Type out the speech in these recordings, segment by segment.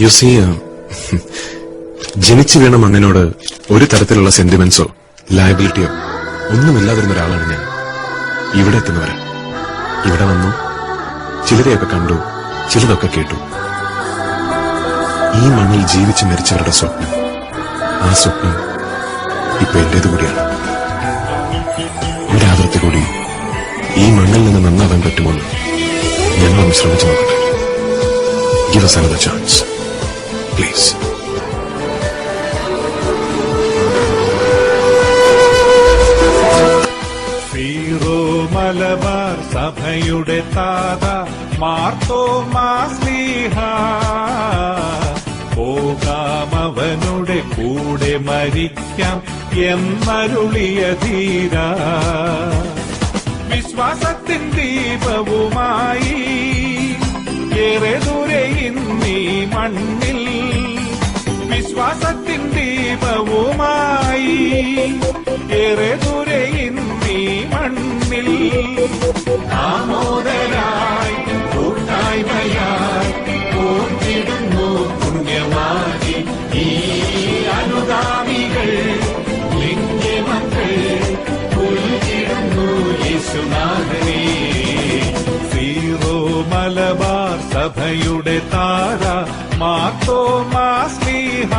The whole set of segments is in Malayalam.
യു സീ, ജനിച്ചു വീണ മണ്ണിനോട് ഒരു തരത്തിലുള്ള സെന്റിമെന്റ്സോ ലയബിലിറ്റിയോ ഒന്നുമില്ലാതിരുന്ന ഒരാളാണ് ഞാൻ. ഇവിടെ എത്തുന്നവരെ ഇവിടെ വന്നു, ചിലരെയൊക്കെ കണ്ടു, ചിലതൊക്കെ കേട്ടു. ഈ മണ്ണിൽ ജീവിച്ച് മരിച്ചവരുടെ സ്വപ്നം, ആ സ്വപ്നം ഇപ്പൊ എന്റേത് കൂടിയാണ്. ഒരാവൃത്തി കൂടി ഈ മണ്ണിൽ നിന്ന് നന്നാവാൻ പറ്റുമോ ഞങ്ങളൊന്ന് ശ്രമിച്ചു നോക്കട്ടെ. Give us another chance, please. Zero Malabar സഭയുടെ താത മാർത്തോമാ ശ്ലീഹ, പോകാമവനുടെ കൂടെ മരിക്കാം എന്നരുളിയ ധീര. വിശ്വാസത്തിൻ ദീപവുമായി ഏറെ ദൂരെ ഇന്നീ മണ്ണിൽ, വിശ്വാസത്തിൻ ദീപവുമായി ഏറെ ദൂരെ ഇന്നീ മണ്ണിൽ, ആമോദരായി കൂട്ടായ്മയായി പോറ്റിടുന്നു പുണ്യവാദി ഈ അനുഗാമികൾ, നിന്റെ മക്കൾ പുൽകിടുന്നു യേശുനാഥനെ. സീറോ മലബാർ സഭയുടെ താര മാർത്തോമാ ശ്ലീഹ,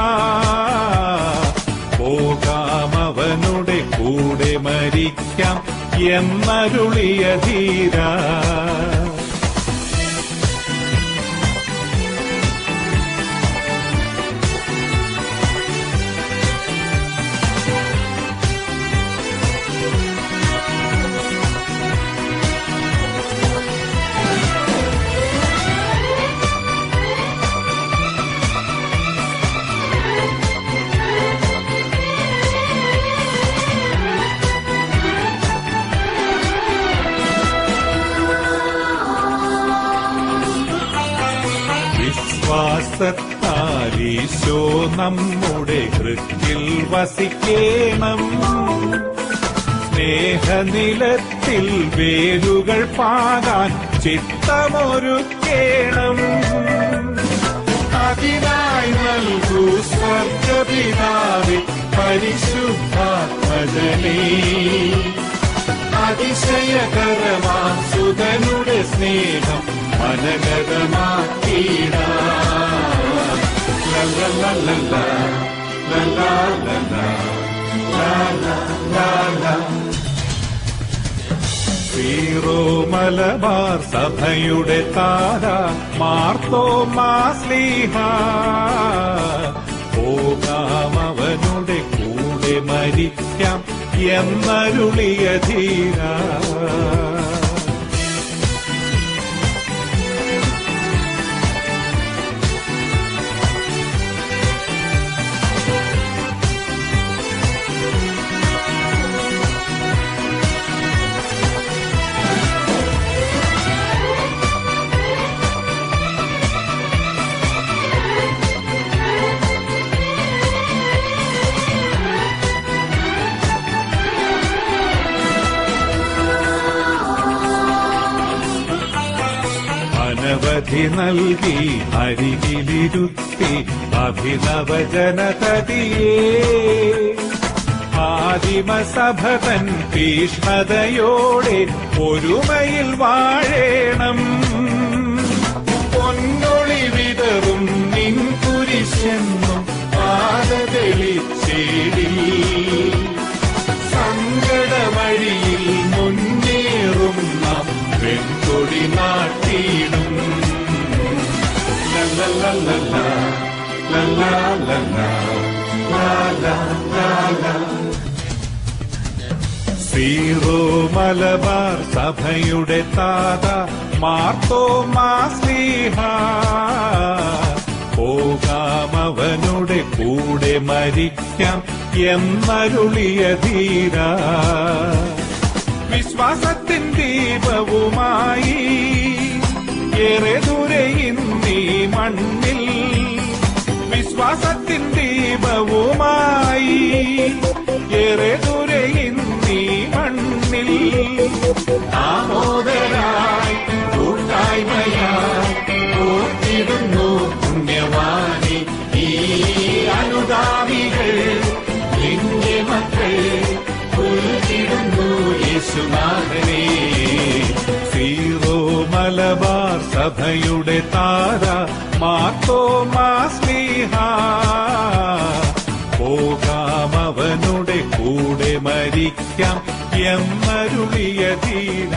പോകാമവനുടെ കൂടെ മരിക്കാം എന്നരുളിയ ധീര. വിശ്വാസത്താലീശോ നമ്മുടെ ഹൃത്തിൽ വസിക്കേണം, സ്നേഹനിലത്തിൽ വേരുകൾ പാകാൻ ചിത്തമൊരുക്കേണം. അതിനായി നൽകൂ സ്വർഗപിതാവേ പരിശുദ്ധാത്മജനേ, അതിശയകരമാം സുതനുടെ സ്നേഹം മനഗതമാക്കിട. സീറോ മലബാർ സഭയുടെ താര മാർത്തോമാ ശ്ലീഹ, പോകാമവനുടെ കൂടെ മരിക്കാം എന്നരുളിയ ധീര. അനവധി നൽകി അരികിലിരുത്തി അഭിനവ ജനതതിയെ, ആദിമസഭതൻ തീഷ്ണതയോടെ ഒരുമയിൽ വാഴേണം. പൊന്നൊളി വിതറും നിൻ കുരിശെന്നും പാദതെളിച്ചേടി, സങ്കടവഴിയിൽ മുന്നേറും നാം വെൺകൊടി നാട്ടിയിടും. സീറോ മലബാർ സഭയുടെ താത മാർത്തോമാ ശ്ലീഹ, പോകാമവനുടെ കൂടെ മരിക്കാം എന്നരുളിയ ധീര. വിശ്വാസത്തിൻ ദീപവുമായി ഏറെ ദൂരെ ഇന്നീ മണ്ണിൽ, വിശ്വാസത്തിൻ ദീപവുമായി ഏറെ ദൂരെ ഇന്നീ മണ്ണിൽ, ആമോദരായി കൂട്ടായ്മയായി പോറ്റിടുന്നു പുണ്യവാൻ നന്മയുടെ താര മാർത്തോമാ സ്ലീഹ പോകാം അവനുടെ കൂടെ മരിക്കാം എന്നരുളിയ ധീര